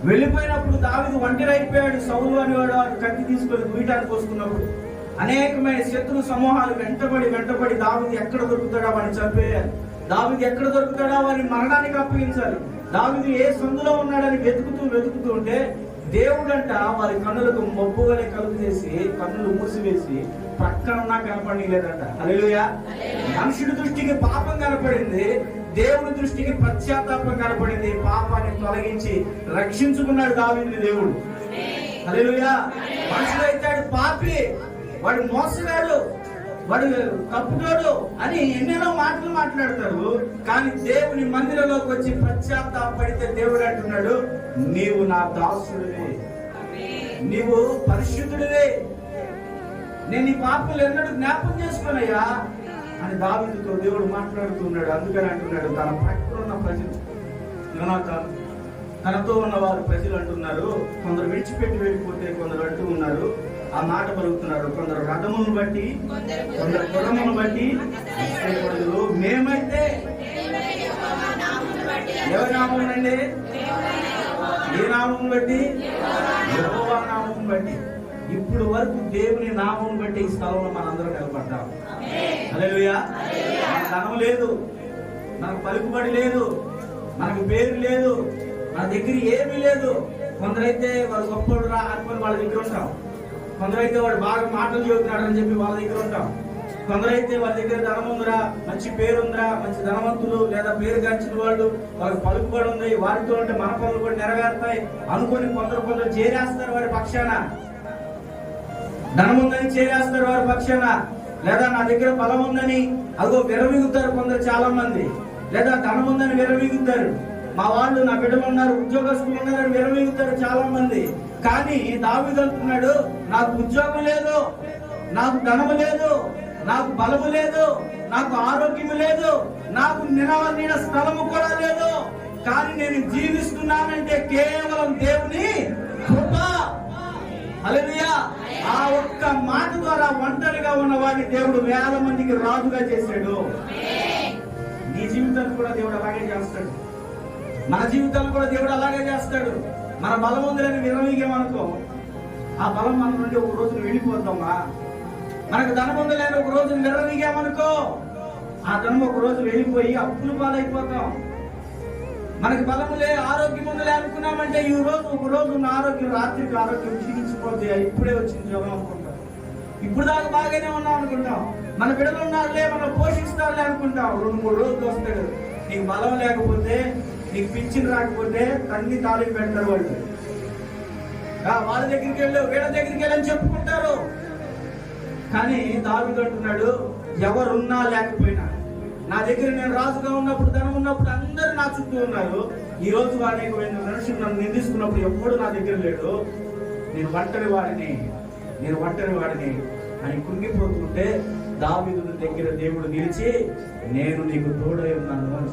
వెళ్ళిపోయినప్పుడు దావీదు ఒంటరి అయిపోయాడు. సౌలు అనేవాడు కత్తి తీసుకొని దూయటానికి వస్తున్నప్పుడు అనేకమైన శత్రు సమూహాలు వెంటబడి దావీదు ఎక్కడ దొరుకుతాడా వాడిని చంపేయాలి, దావీదు ఎక్కడ దొరుకుతాడా వాడిని మరణానికి అప్పగించాలి. దావీదు ఏ సందులో ఉన్నాడని వెతుకుతూ ఉంటే దేవుడంట వారి కన్నులకు మబ్బు వలె కలుగు చేసి కన్నులు మూసివేసి పక్కనున్నా కనపడలేదంట. హల్లెలూయా. మనుషుడి దృష్టికి పాపం కనపడింది, దేవుని దృష్టికి పశ్చాత్తాపం కనపడింది. పాపాన్ని తొలగించి రక్షించుకున్నాడు దావీదుని దేవుడు. హల్లెలూయా. మనుషుడైతే పాపి, వాడు మోసగాడు, వాడు తప్పుతోడు అని ఎన్నెన్నో మాటలు మాట్లాడతారు. కానీ దేవుని మందిరంలోకి వచ్చి పశ్చాత్తాపడితే దేవుడు అంటున్నాడు, నీవు నా దాసుడివే, నీవు పరిశుద్ధుడివే, నేను నీ పాపలు ఎన్నడూ జ్ఞాపకం చేసుకోనయ్యా అని దావీదుతో దేవుడు మాట్లాడుతున్నాడు. అందుకని అంటున్నాడు, తన పక్కన ఉన్న ప్రజలు, తనతో ఉన్న వారు ప్రజలు అంటున్నారు, కొందరు విడిచిపెట్టి వెళ్ళిపోతే కొందరు అంటూ ఉన్నారు, ఆ మాట పలుకుతున్నారు, కొందరు రథమును బట్టి కొందరు గుర్రమును బట్టి మేమైతే ఎవరి నామం అండి? ఏ నామం బట్టి? యెహోవా నామం బట్టి. ఇప్పుడు వరకు దేవుని నామం బట్టి ఈ స్థలంలో మనందరం నిలబడ్డాం. హల్లెలూయా. మనకు ధనం లేదు, మనకు పలుకుబడి లేదు, మనకు పేరు లేదు, మన దగ్గర ఏమీ లేదు. కొందరైతే వాడు గొప్పడు రా అనుకుని వాళ్ళ దగ్గర ఉంటాం, కొందరైతే వాడు బాగా మాటలు చెబుతున్నాడు అని చెప్పి వాళ్ళ దగ్గర ఉంటాం, కొందరైతే వాళ్ళ దగ్గర ధనం ఉందిరా, మంచి పేరు ఉందిరా, మంచి ధనవంతులు లేదా పేరు గంచిన వాళ్ళు, వాళ్ళకి పలుకుబడి ఉంది, వారితో ఉంటే మన పనులు కూడా నెరవేరుతాయి అనుకుని కొందరు చేరేస్తారు వారి పక్షాన. ధనం ఉందని చేరేస్తారు వారి పక్షాన, లేదా నా దగ్గర బలం ఉందని అదిగో విరవీగుతారు కొందరు చాలా మంది, లేదా ధనం ఉందని విరవీగుతారు. మా వాళ్ళు నా బిడ్డలు ఉన్నారు, ఉద్యోగస్తులు ఉన్నారని విరవీగుతారు చాలా మంది. కానీ దావీదు అంటున్నాడు, నాకు ఉద్యోగం లేదు, నాకు ధనము లేదు, నాకు బలము లేదు, నాకు ఆరోగ్యము లేదు, నాకు నిలవడిన స్థలము కూడా లేదు, కానీ నేను జీవిస్తున్నానంటే కేవలం దేవుని కృప. హల్లెలూయా. ఆ ఒక్క మాట ద్వారా ఒంటరిగా ఉన్న వాడిని దేవుడు వేల మందికి రాజుగా చేశాడు. నీ జీవితాన్ని కూడా దేవుడు అలాగే చేస్తాడు, మన జీవితాలు కూడా దేవుడు అలాగే చేస్తాడు. మన బలం ఉందని విరవీగేమనుకో, ఆ బలం మన నుండి ఒక రోజు వెళ్ళిపోతామా. మనకు ధనం ఉందని ఒక రోజు విరవీగామనుకో, ఆ ధనం ఒక రోజు వెళ్ళిపోయి అప్పులు పాలైపోతాం. మనకి బలములే ఆరోగ్యం ఉందిలే అనుకున్నామంటే ఈ రోజు ఒక రోజు ఉన్న ఆరోగ్యం రాత్రికి ఆరోగ్యం క్షీణించిపోతే ఇప్పుడే వచ్చింది జ్వరం అనుకుంటాం, ఇప్పుడు దాకా బాగానే ఉన్నాం అనుకుంటాం, మన బిడ్డలు ఉన్నారులే మనం పోషిస్తారులే అనుకుంటాం. 2-3 రోజులు వస్తాడు, నీకు బలం లేకపోతే, నీకు పింఛన్ రాకపోతే తన్ని తాళికి పెడతారు వాళ్ళు. వాళ్ళ దగ్గరికి వెళ్ళు, వీళ్ళ దగ్గరికి వెళ్ళని చెప్పుకుంటారు. కానీ దావీదు అంటున్నాడు, ఎవరున్నా లేకపోయినా నా దగ్గర నేను రాజుగా ఉన్నప్పుడు, ధనం ఉన్నప్పుడు అందరూ నా చుట్టూ ఉన్నారు. ఈ రోజు అనేకమైన మనుషులు నన్ను నిందిస్తున్నప్పుడు ఎప్పుడు నా దగ్గర లేడు, నేను ఒంటరి వాడిని అని కృంగిపోతుంటే దావీదు దగ్గర దేవుడు నిలిచి, నేను నీకు తోడై ఉన్నాను అని